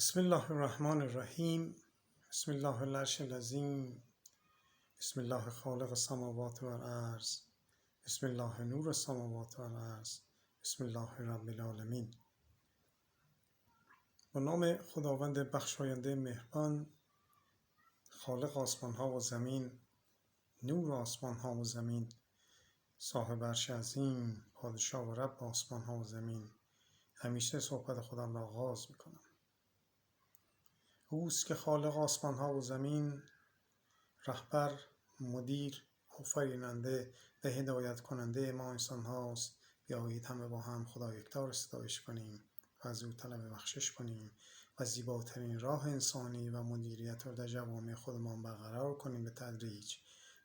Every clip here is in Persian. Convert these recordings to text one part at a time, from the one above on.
بسم الله الرحمن الرحیم. بسم الله العرش العظیم. بسم الله خالق السماوات و الارض. بسم الله نور السماوات و الارض. بسم الله رب العالمین. با نام خداوند بخشاینده مهربان، خالق آسمان ها و زمین، نور آسمان ها و زمین، صاحب عرش عظیم، پادشاه و رب آسمان ها و زمین، همیشه صحبت خودم را آغاز می کنم. اوست که خالق آسمان ها و زمین، رهبر، مدیر، آفریننده و هدایت کننده ما انسان هاست. بیایید همه با هم خدا یکتا را ستایش کنیم و از او طلب بخشش کنیم و زیباترین راه انسانی و مدیریت را در جوامع خودمان برقرار کنیم به تدریج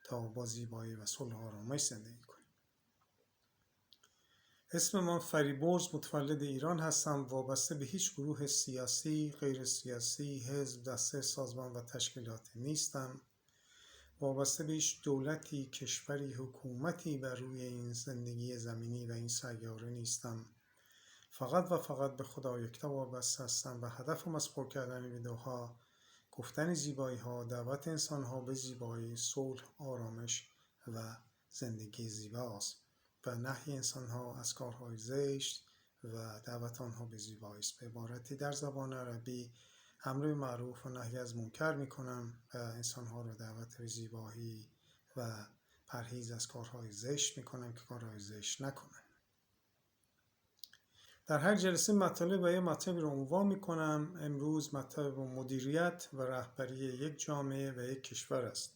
تا با زیبایی و صلح و آرامش زندگی کنیم. اسم من فریبرز متولد ایران هستم. وابسته به هیچ گروه سیاسی، غیر سیاسی، حزب، دسته، سازمان و تشکیلاتی نیستم. وابسته به هیچ دولتی، کشوری، حکومتی بر روی این زندگی زمینی و این سیاره نیستم. فقط و فقط به خدا یکتا وابسته هستم و هدفم از پر کردن ویدیوها، گفتن زیبایی ها، دعوت انسان ها به زیبایی، صلح، آرامش و زندگی زیباست و نهی انسان ها از کارهای زشت و دعوت آنها به زیبایی است. به عبارتی در زبان عربی امر معروف و نهی از منکر می کنم و انسانها را دعوت به زیبایی و پرهیز از کارهای زشت می کنم که کارهای زشت نکنن. در هر جلسه مطالب و یه مطلبی رو عنوان می کنم. امروز مطلب مدیریت و رهبری یک جامعه و یک کشور است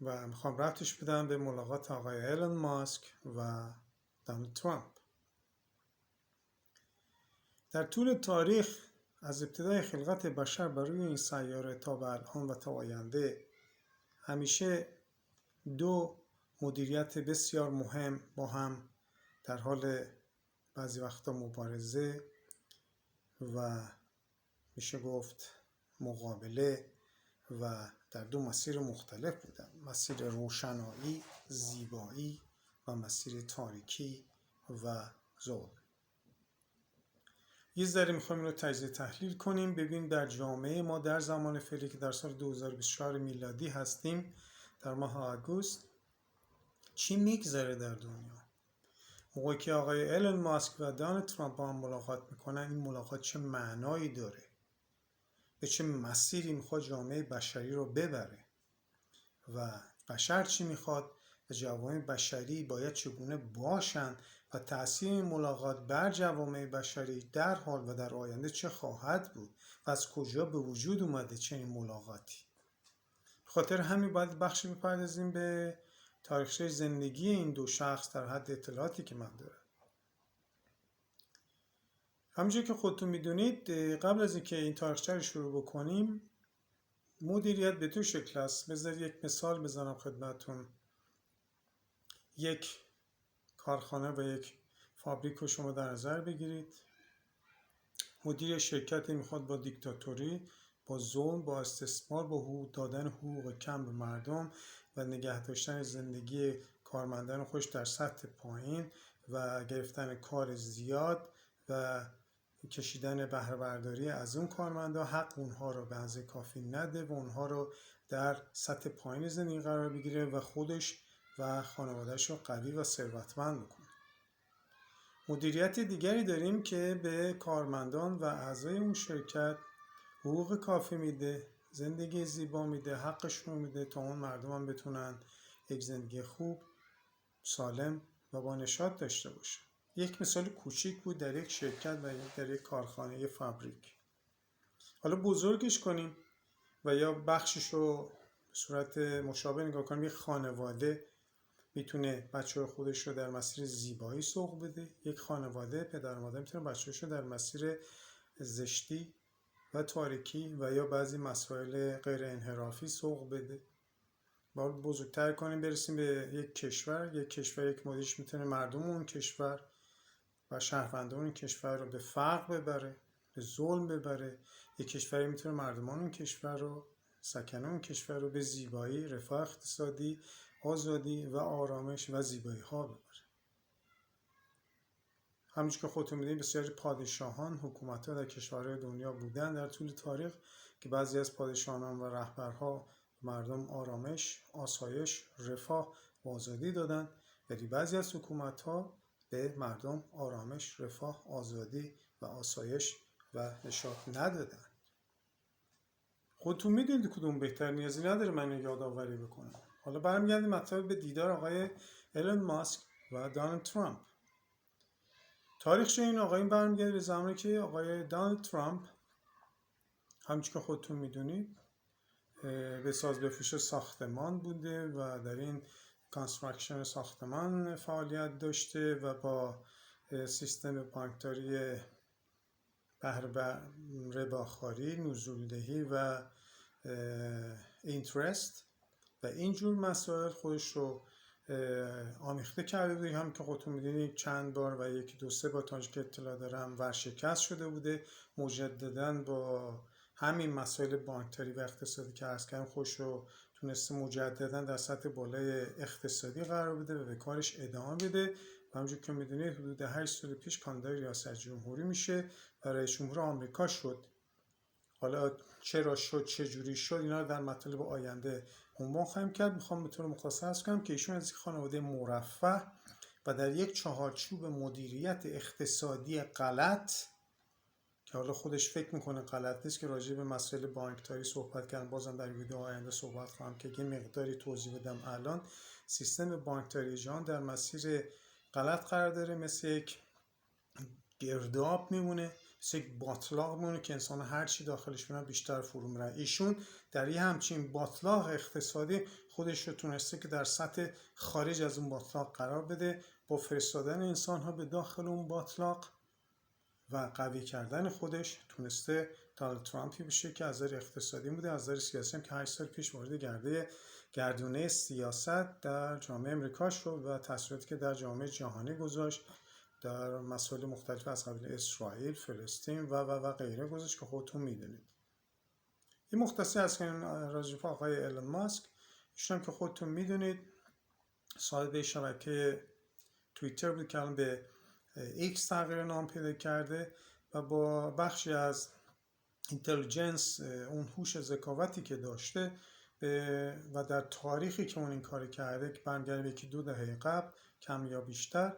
و میخوام ربطش بدم به ملاقات آقای ایلان ماسک و دونالد ترامپ. در طول تاریخ از ابتدای خلقت بشر بر روی این سیاره تا به الان و تا آینده همیشه دو مدیریت بسیار مهم با هم در حال بعضی وقتا مبارزه و میشه گفت مقابله و در دو مسیر مختلف بودن: مسیر روشنایی، زیبایی و مسیر تاریکی و ظلم. یه ذره میخوایم رو تجزیه تحلیل کنیم، ببینیم در جامعه ما در زمان فعلی که در سال 2024 میلادی هستیم، در ماه آگوست، چی میگذره در دنیا. موقعی که آقای ایلان ماسک و دونالد ترامپ با هم ملاقات میکنن، این ملاقات چه معنایی داره؟ به چه مسیری میخواد جامعه بشری رو ببره؟ و بشر چی میخواد؟ و جوامع بشری باید چگونه باشن و تأثیر این ملاقات بر جوامع بشری در حال و در آینده چه خواهد بود و از کجا به وجود اومده چنین ملاقاتی. خاطر همین باید بخشی بپردازیم به تاریخچه زندگی این دو شخص در حد اطلاعاتی که من دارم. همونجور که خودتون میدونید، قبل از اینکه این تاریخچه رو شروع بکنیم، مدیریت به دو شکل است. بذارید یک مثال بزنم خدمتتون. یک کارخانه و یک فابریک رو شما در نظر بگیرید. مدیر شرکتی میخواد با دیکتاتوری، با ظلم، با استثمار، با دادن حقوق کم به مردم و نگه داشتن زندگی کارمندان خوش در سطح پایین و گرفتن کار زیاد و کشیدن بهره برداری از اون کارمندا، حق اونها رو به اندازه کافی نده و اونها رو در سطح پایین زندگی قرار بگیره و خودش و خانواده‌اش رو قوی و ثروتمند بکنه. مدیریت دیگری داریم که به کارمندان و اعضای اون شرکت حقوق کافی میده، زندگی زیبا میده، حقشون میده تا اون مردم هم بتونن یک زندگی خوب، سالم و با نشاط داشته باشن. یک مثال کوچیک بود در یک شرکت و در یک کارخانه، یک فابریک. حالا بزرگش کنیم و یا بخشش رو به صورت مشابه نگاه کنیم. یک خانواده میتونه بچه خودش رو در مسیر زیبایی سوق بده. یک خانواده، پدر و مادر، میتونه بچه‌ش رو در مسیر زشتی و تاریکی و یا بعضی مسائل غیر انحرافی سوق بده. باید بزرگتر کنیم برسیم به یک کشور. یک مدیرش میتونه مردم اون کشور و شهروندان اون کشور رو به فقر ببره، به ظلم ببره. یک کشوری میتونه مردمان اون کشور رو، سکنان اون کشور رو به زیبایی، رفاه اقتصادی، آزادی و آرامش و زیبایی ها ببره. همونجور که خودتون میدونید بسیاری پادشاهان، حکومت‌ها در کشورهای دنیا بودن در طول تاریخ که بعضی از پادشاهان و رهبرها مردم آرامش، آسایش، رفاه و آزادی دادن، ولی بعضی از حکومت‌ها به مردم آرامش، رفاه، آزادی و آسایش و نشاط ندادن. خودتون میدونید کدوم بهتر، نیازی نداره من یادآوری بکنم. حالا برمیگردیم مطلب به دیدار آقای ایلون ماسک و دونالد ترامپ. تاریخچه این آقایون برمیگرده به زمانی که آقای دونالد ترامپ همچون که خودتون میدونید به ساز بفروش ساختمان بوده و در این کانستراکشن ساختمان فعالیت داشته و با سیستم بانکداری بهره رباخواری، نزولدهی و اینترست و اینجور مسائل خودش رو آمیخته کرده بوده. هم که خودتون میدونید چند بار و یکی دو سه بار تا که اطلاع دارم ورشکست شده بوده. مجددا با همین مسائل بانکداری و اقتصادی که عرض کردم خودش رو تونسته مجددا در سطح بالای اقتصادی قرار بده و به کارش ادامه بده. و همونجور که میدونید حدود 8 سال پیش کاندید ریاست جمهوری میشه و رئیس جمهور آمریکا شد. حالا چرا شد، چه جوری شد، اینا رو در مطالب آینده عنوان خواهیم کرد. میخوام به طور مختصر عرض کنم که ایشون از یک خانواده مرفه و در یک چهارچوب مدیریت اقتصادی غلط که حالا خودش فکر میکنه غلط نیست که راجع به مسائل بانکداری صحبت کردم، بازم در ویدیو آینده صحبت خواهم که یه مقداری توضیح بدم. الان سیستم بانکداری جهان در مسیر غلط قرار داره، مثل یک گرداب میمونه، مثل یک باطلاق میمونه که انسان هر چی داخلش میره بیشتر فرو میره. ایشون در یه همچین باطلاق اقتصادی خودش رو تونسته که در سطح خارج از اون باطلاق قرار بده، با فرستادن انسان ها به داخل اون باطلاق و قوی کردن خودش تونسته دونالد ترامپی بشه که از نظر اقتصادی بوده، از نظر سیاسی هم که 8 سال پیش وارد گردونه سیاست در جامعه امریکا شد و تاثیراتی که در جامعه جهانی گذاشت در مسائل مختلف از قبیل اسرائیل، فلسطین و غیره گذاشت که خودتون میدونید. این مختصر از راجع به آقای ایلون ماسک. ایشون که خودتون میدونید صاحب شبکه توییتر بود که الان به ایکس تغییر نام پیدا کرده و با بخشی از اینتلیجنس، اون هوش ذکاوتی که داشته و در تاریخی که اون این کار کرده که برمیگرده به 1-2 دهه قبل کم یا بیشتر،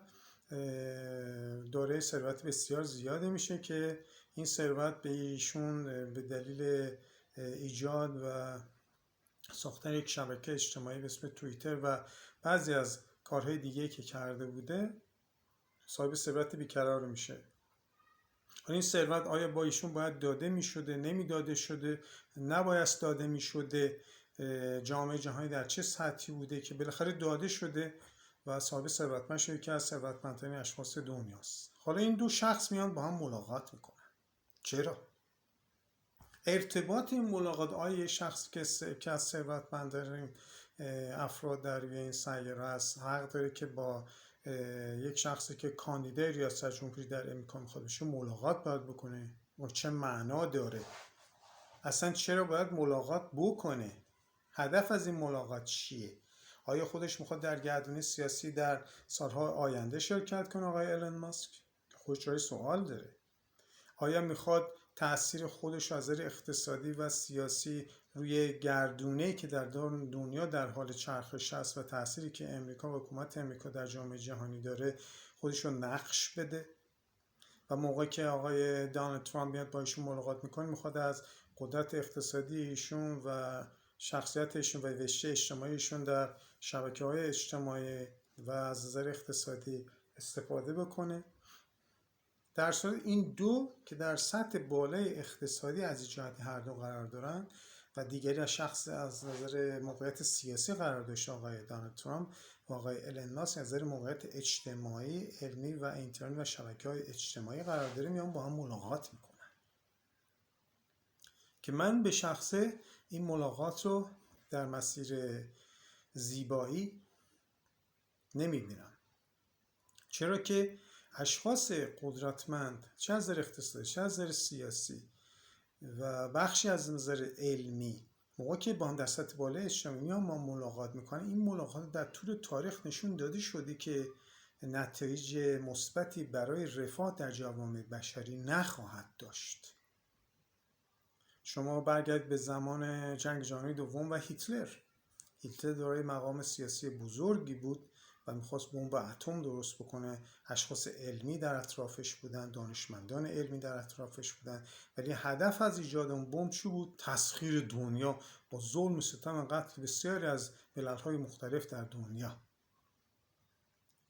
دوره ثروت بسیار زیاده میشه که این ثروت به ایشون به دلیل ایجاد و ساختن یک شبکه اجتماعی به اسم توییتر و بعضی از کارهای دیگه که کرده بوده صاحب ثروت بیقرار میشه. این ثروت آیا با ایشون باید داده میشده، نمیداده شده، نباید داده میشده، جامعه جهانی در چه سطحی بوده که بالاخره داده شده و صاحب ثروتمند شده که از ثروتمندترین اشخاص دنیاست. حالا این دو شخص میان با هم ملاقات میکنن. چرا؟ ارتباط این ملاقات آیا شخصی که از ثروتمندترین افراد در این سیاره است حق داره که با یک شخصی که کاندیدای ریاست جمهوری در امریکا میخواد بشه ملاقات باید بکنه؟ و چه معنا داره؟ اصلا چرا باید ملاقات بکنه؟ هدف از این ملاقات چیه؟ آیا خودش میخواد در گردونه سیاسی در سالهای آینده شرکت کنه آقای ایلون ماسک؟ خودش جای سوال داره. آیا میخواد تأثیر خودش از نظر اقتصادی و سیاسی روی گردونه‌ای که در دنیا در حال چرخش است و تأثیری که امریکا و حکومت امریکا در جامعه جهانی داره خودش رو نقش بده؟ و موقعی که آقای دونالد ترامپ میاد با ایشون ملاقات میکنه میخواد از قدرت اقتصادی ایشون و شخصیت ایشون و رشته اجتماعی ایشون در شبکه‌های اجتماعی و از نظر اقتصادی استفاده بکنه؟ در صورت این دو که در سطح بالای اقتصادی از جهت هر دو قرار دارن و دیگری از شخص از نظر موقعیت سیاسی قرار داشته آقای دونالد ترامپ و آقای ایلون ماسک از نظر موقعیت اجتماعی، علمی و اینترنت و شبکه‌های اجتماعی قرار داره، میان با هم ملاقات میکنن که من به شخصه این ملاقات رو در مسیر زیبایی نمیبینم. چرا که اشخاص قدرتمند چه از نظر اقتصادی چه از نظر سیاسی و بخشی از نظر علمی موقعی که با هم در سطح بالای اجتماعی ما ملاقات میکنن، این ملاقات در طول تاریخ نشون داده شده که نتایج مثبتی برای رفاه در جوامع بشری نخواهد داشت. شما برگردید به زمان جنگ جهانی دوم و هیتلر دارای مقام سیاسی بزرگی بود و میخواست بمب اتم درست بکنه. اشخاص علمی در اطرافش بودن، دانشمندان علمی در اطرافش بودن، ولی هدف از ایجاد اون بمب چی بود؟ تسخیر دنیا با ظلم و ستم و قتل بسیاری از ملل‌های مختلف در دنیا.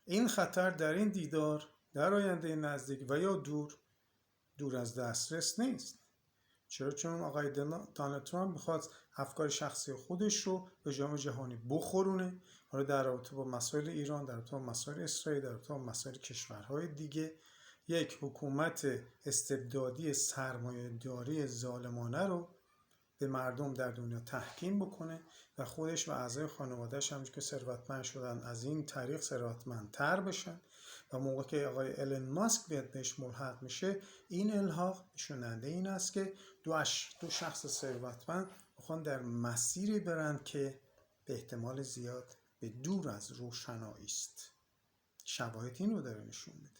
این خطر در این دیدار در آینده نزدیک و یا دور از دسترس نیست. چرا؟ چون آقای دونالد ترامپ میخواد افکار شخصی خودش رو به جامعه جهانی بخورونه. حالا در رابطه با مسائل ایران، در رابطه با مسائل اسرائیل، در رابطه با مسائل کشورهای دیگه، یک حکومت استبدادی سرمایه‌داری ظالمانه رو به مردم در دنیا تحکیم بکنه و خودش و اعضای خانواده‌اش هم که ثروتمند شدن از این طریق ثروتمندتر بشن. و موقع که آقای ایلن ماسک بیاد بهش ملحق میشه، این الحاق نشوننده این است که دو شخص ثروتمند میخوان در مسیری برند که به احتمال زیاد به دور از روشنایی است. شواهد این رو داره نشون میده.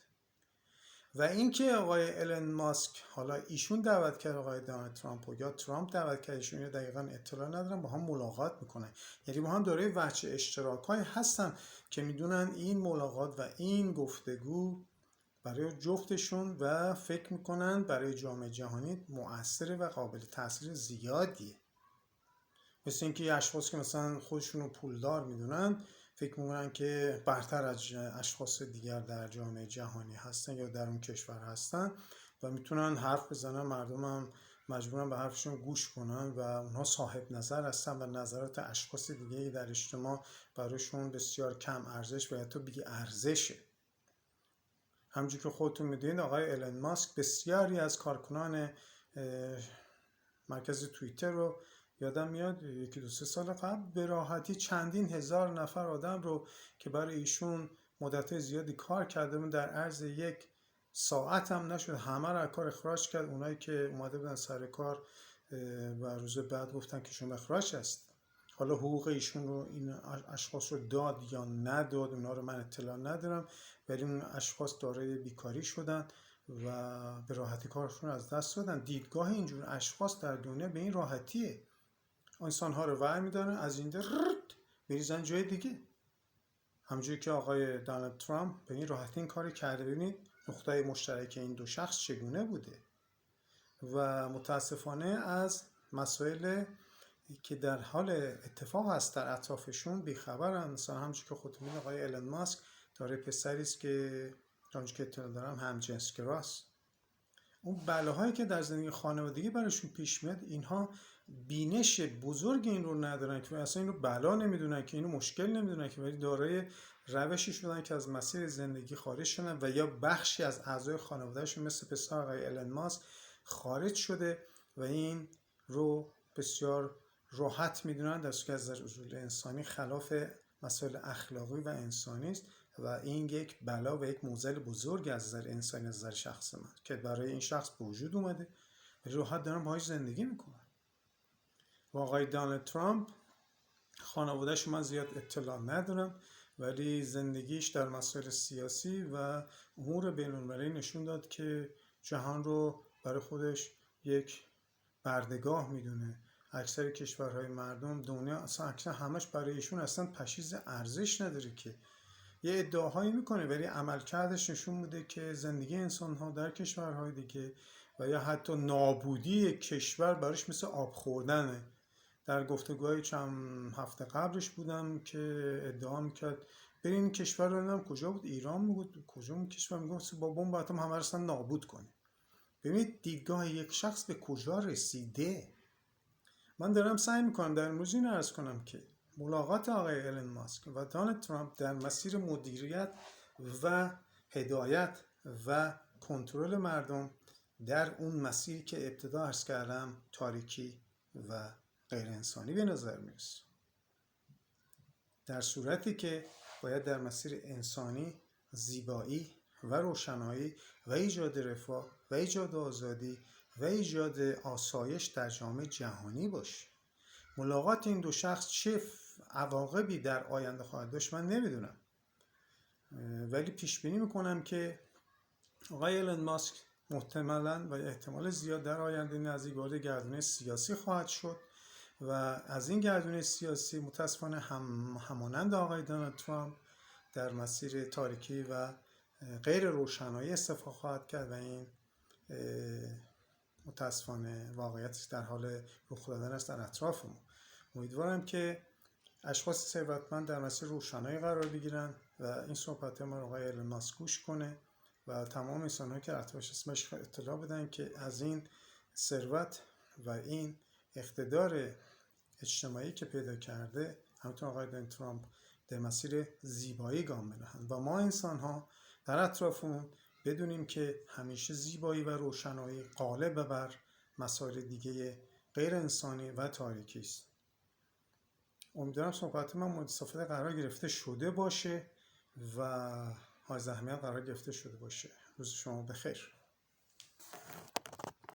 و اینکه آقای ایلن ماسک، حالا ایشون دعوت کرد آقای دونالد ترامپ یا ترامپ دعوت کرد ایشون، دقیقاً اطلاع ندارم، با هم ملاقات میکنن. یعنی با هم داره وجه اشتراکایی هستن که میدونن این ملاقات و این گفتگو برای جفتشون و فکر میکنن برای جامعه جهانی مؤثر و قابل تاثیر زیادیه. مثل اینکه اشخاص که مثلا خودشون رو پولدار میدونن فکر میکنن که برتر از اشخاص دیگر در جامعه جهانی هستن یا در اون کشور هستن و میتونن حرف بزنن، مردم هم مجبورن به حرفشون گوش کنن و اونها صاحب نظر هستن و نظرات اشخاص دیگه در اجتماع برایشون بسیار کم ارزش و حتی بی ارزشه. همونجوری که خودتون میدونید آقای ایلن ماسک بسیاری از کارکنان مرکز توییتر رو یادم میاد 1-2 سال قبل به راحتی چندین هزار نفر آدم رو که برای ایشون مدت زیادی کار کرده بود در عرض 1 ساعت هم نشد همه رو از کار اخراج کرد. اونایی که اومده بودن سر کار و روز بعد گفتن که شما اخراج هست. حالا حقوق ایشون رو این اشخاص رو داد یا نداد اونا رو من اطلاع ندارم، ولی اون اشخاص دارای بیکاری شدن و به راحتی کارشون از دست دادن. دیدگاه اینجور اشخاص در دنیا به این راحتیه. انسان‌ها رو ور می‌دارن از این در بریزن جای دیگه. همونجوری که آقای دونالد ترامپ به این راحتی این کار کرده. ببینید نقطه مشترک این دو شخص چگونه بوده و متاسفانه از مسائل که در حال اتفاق است در اطرافشون بیخبرن. مثلا همونجوری که خودتون می‌دونید آقای ایلن ماسک داره پسری است که همونجوری که اطلاع دارم همجنسگراست. اون بلاهایی که در زندگی خانوادگی براشون پیش میاد اینها بینش بزرگ این رو ندارن که اصلا اینو بلا نمیدونن که اینو مشکل نمیدونن که، ولی دارای روشی شدن که از مسیر زندگی خارج شدن و یا بخشی از اعضای خانوادهشون مثل پسر آقای ایلن ماسک خارج شده و این رو بسیار راحت میدونن در صورتی که از اصول انسانی خلاف مسائل اخلاقی و انسانی است و این یک بلا و یک معضل بزرگ از نظر انسانی، از نظر شخص من که برای این شخص به وجود اومده و راحت دارن باهاش زندگی میکنن. و آقای دونالد ترامپ خانواده‌اش من زیاد اطلاع ندارم، ولی زندگیش در مسائل سیاسی و امور بین‌المللی نشون داد که جهان رو برای خودش یک بردگاه میدونه. اکثر کشورهای مردم دنیا اصلا اکثر همش برای ایشون اصلا پشیز ارزش نداره که یه ادعاهایی میکنه، ولی عملکردش نشون میده که زندگی انسان‌ها در کشورهای دیگه و یا حتی نابودی کشور براش مثل آب خوردنه. در گفتگوهای چند هفته قبلش بودم که ادعا میکرد برین کشور رو نمیدونم کجا بود، ایران بود کجا اون کشور، میگفت با بمب اتم همه رو نابود کنه. ببینید دیدگاه یک شخص به کجا رسیده. من دارم سعی میکنم در امروز این عرض کنم که ملاقات آقای ایلن ماسک و دونالد ترامپ در مسیر مدیریت و هدایت و کنترل مردم در اون مسیری که ابتدا عرض کردم تاریکی و غیر انسانی به نظر میرسه، در صورتی که باید در مسیر انسانی، زیبایی و روشنایی و ایجاد رفاه و ایجاد آزادی و ایجاد آسایش در جامعه جهانی باشه. ملاقات این دو شخص چه عواقبی در آینده خواهد داشت من نمیدونم، ولی پیش بینی میکنم که آقای ایلن ماسک محتملاً و احتمال زیاد در آینده نزدیک وارد گردونه سیاسی خواهد شد و از این گردونه سیاسی متاسفانه همانند آقای دونالد ترامپ در مسیر تاریکی و غیر روشنایی استفاده خواهد کرد و این متاسفانه واقعیت در حال رخ دادن است در اطرافمون. امیدوارم که اشخاص ثروتمند در مسیر روشنایی قرار بگیرن و این صحبت ما رو آقای ایلن ماسک گوش کنه و تمام انسان‌هایی که ارتباطش اسمش اطلاع بدن که از این ثروت و این اقتدار اجتماعی که پیدا کرده همونطور آقای دونالد ترامپ در مسیر زیبایی گام بنهند و ما انسان‌ها در اطرافمون بدونیم که همیشه زیبایی و روشنایی غالب بر مسائل دیگه غیر انسانی و تاریکی است. امیدوارم صحبت من مورد استفاده قرار گرفته شده باشه و های اهمیت قرار گرفته شده باشه. روز شما بخیر.